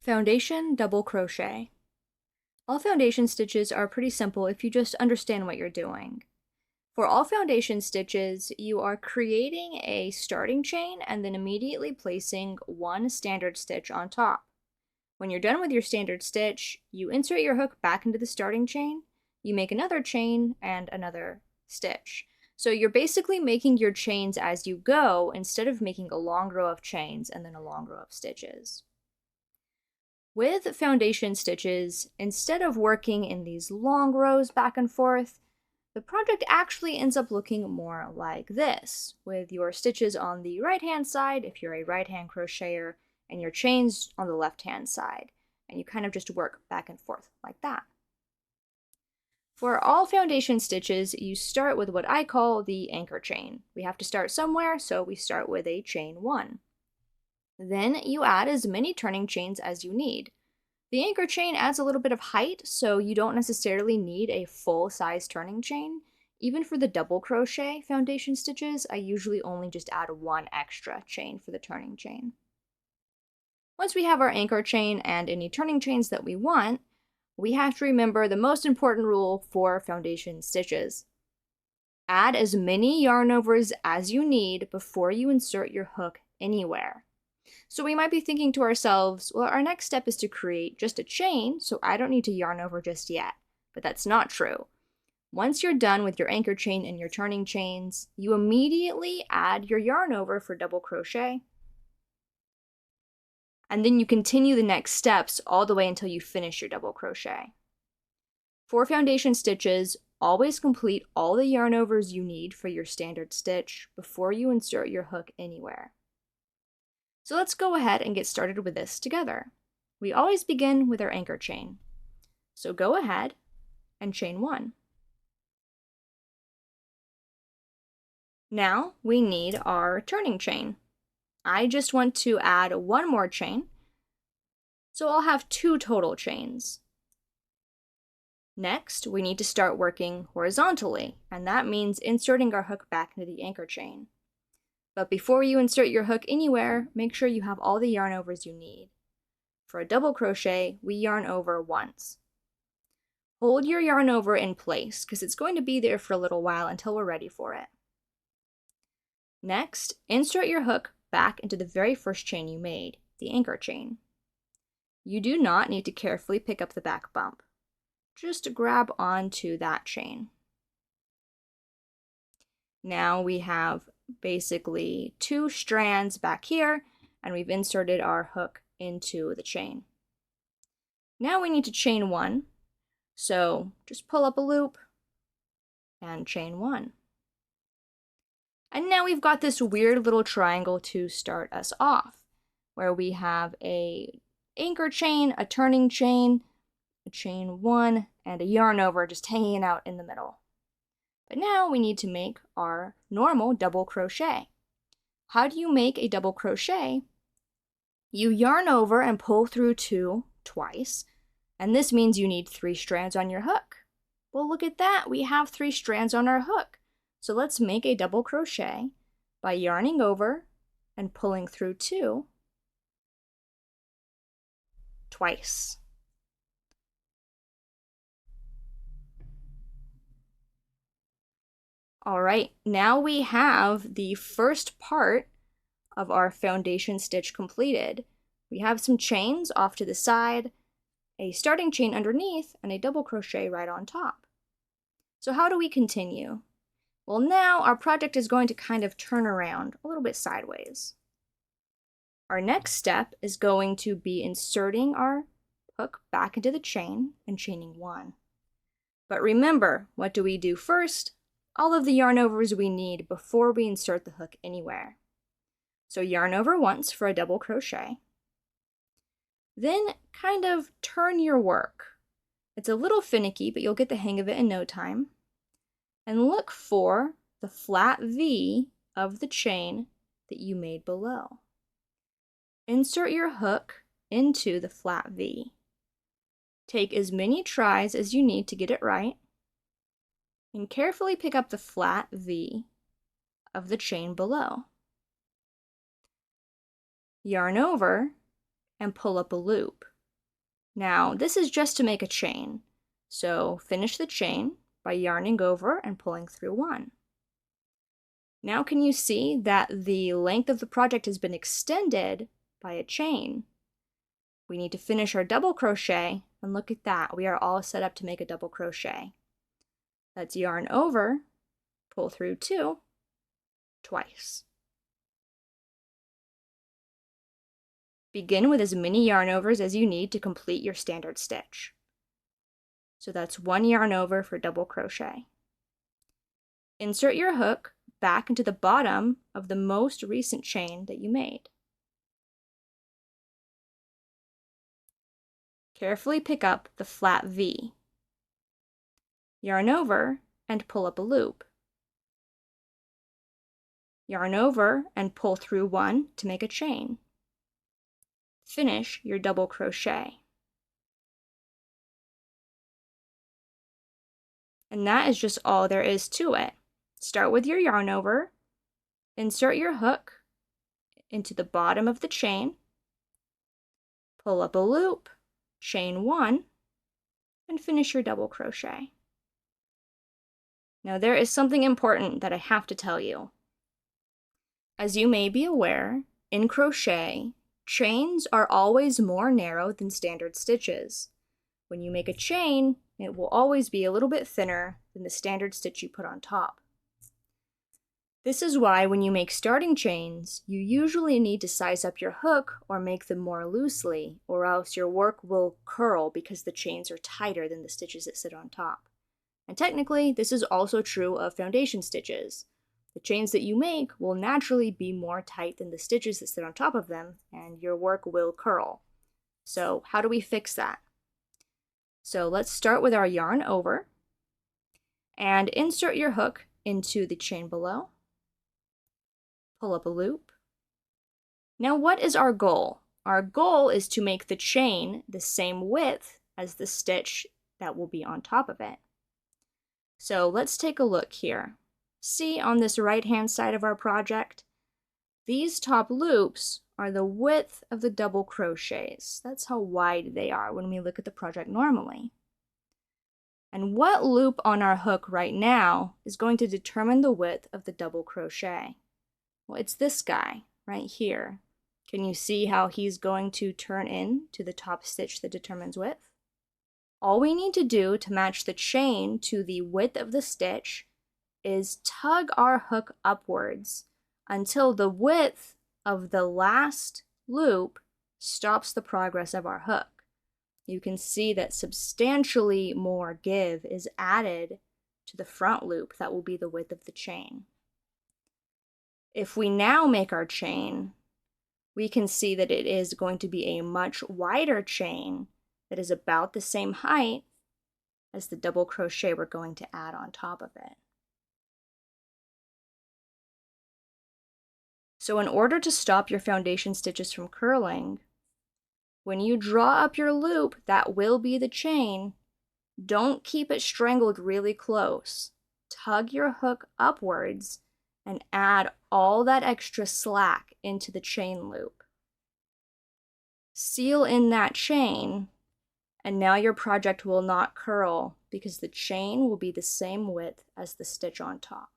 Foundation double crochet. All foundation stitches are pretty simple if you just understand what you're doing. For all foundation stitches, you are creating a starting chain and then immediately placing one standard stitch on top. When you're done with your standard stitch, you insert your hook back into the starting chain, you make another chain and another stitch. So you're basically making your chains as you go instead of making a long row of chains and then a long row of stitches. With foundation stitches, instead of working in these long rows back and forth, the project actually ends up looking more like this, with your stitches on the right-hand side if you're a right-hand crocheter, and your chains on the left-hand side, and you kind of just work back and forth like that. For all foundation stitches, you start with what I call the anchor chain. We have to start somewhere, so we start with a chain 1. Then you add as many turning chains as you need. The anchor chain adds a little bit of height, so you don't necessarily need a full-size turning chain. Even for the double crochet foundation stitches, I usually only just add one extra chain for the turning chain. Once we have our anchor chain and any turning chains that we want, we have to remember the most important rule for foundation stitches. Add as many yarn overs as you need before you insert your hook anywhere. So we might be thinking to ourselves, well, our next step is to create just a chain, so I don't need to yarn over just yet. But that's not true. Once you're done with your anchor chain and your turning chains, you immediately add your yarn over for double crochet. And then you continue the next steps all the way until you finish your double crochet. For foundation stitches, always complete all the yarn overs you need for your standard stitch before you insert your hook anywhere. So let's go ahead and get started with this together. We always begin with our anchor chain. So go ahead and chain 1. Now we need our turning chain. I just want to add one more chain, so I'll have 2 total chains. Next, we need to start working horizontally, and that means inserting our hook back into the anchor chain. But before you insert your hook anywhere, make sure you have all the yarn overs you need. For a double crochet, we yarn over once. Hold your yarn over in place because it's going to be there for a little while until we're ready for it. Next, insert your hook back into the very first chain you made, the anchor chain. You do not need to carefully pick up the back bump. Just grab onto that chain. Now we have basically 2 strands back here, and we've inserted our hook into the chain. Now we need to chain 1, so just pull up a loop and chain 1. And now we've got this weird little triangle to start us off, where we have a anchor chain, a turning chain, a chain 1, and a yarn over just hanging out in the middle. But now we need to make our normal double crochet. How do you make a double crochet? You yarn over and pull through 2 twice, and this means you need 3 strands on your hook. Well, look at that, we have 3 strands on our hook. So let's make a double crochet by yarning over and pulling through 2 twice. All right, now we have the first part of our foundation stitch completed. We have some chains off to the side, a starting chain underneath, and a double crochet right on top. So how do we continue? Well, now our project is going to kind of turn around a little bit sideways. Our next step is going to be inserting our hook back into the chain and chaining 1. But remember, what do we do first? All of the yarn overs we need before we insert the hook anywhere. So yarn over once for a double crochet. Then kind of turn your work. It's a little finicky, but you'll get the hang of it in no time. And look for the flat V of the chain that you made below. Insert your hook into the flat V. Take as many tries as you need to get it right, and carefully pick up the flat V of the chain below. Yarn over and pull up a loop. Now, this is just to make a chain. So finish the chain by yarning over and pulling through one. Now can you see that the length of the project has been extended by a chain? We need to finish our double crochet, and look at that, we are all set up to make a double crochet. Let's yarn over, pull through two, twice. Begin with as many yarn overs as you need to complete your standard stitch. So that's one yarn over for double crochet. Insert your hook back into the bottom of the most recent chain that you made. Carefully pick up the flat V. Yarn over and pull up a loop. Yarn over and pull through one to make a chain. Finish your double crochet. And that is just all there is to it. Start with your yarn over, insert your hook into the bottom of the chain, pull up a loop, chain one, and finish your double crochet. Now there is something important that I have to tell you. As you may be aware, in crochet, chains are always more narrow than standard stitches. When you make a chain, it will always be a little bit thinner than the standard stitch you put on top. This is why when you make starting chains, you usually need to size up your hook or make them more loosely, or else your work will curl because the chains are tighter than the stitches that sit on top. And technically, this is also true of foundation stitches. The chains that you make will naturally be more tight than the stitches that sit on top of them, and your work will curl. So how do we fix that? So let's start with our yarn over, and insert your hook into the chain below. Pull up a loop. Now what is our goal? Our goal is to make the chain the same width as the stitch that will be on top of it. So let's take a look here. See on this right-hand side of our project, these top loops are the width of the double crochets. That's how wide they are when we look at the project normally. And what loop on our hook right now is going to determine the width of the double crochet? Well, it's this guy right here. Can you see how he's going to turn in to the top stitch that determines width? All we need to do to match the chain to the width of the stitch is tug our hook upwards until the width of the last loop stops the progress of our hook. You can see that substantially more give is added to the front loop that will be the width of the chain. If we now make our chain, we can see that it is going to be a much wider chain that is about the same height as the double crochet we're going to add on top of it. So in order to stop your foundation stitches from curling, when you draw up your loop that will be the chain, don't keep it strangled really close. Tug your hook upwards and add all that extra slack into the chain loop. Seal in that chain, and now your project will not curl because the chain will be the same width as the stitch on top.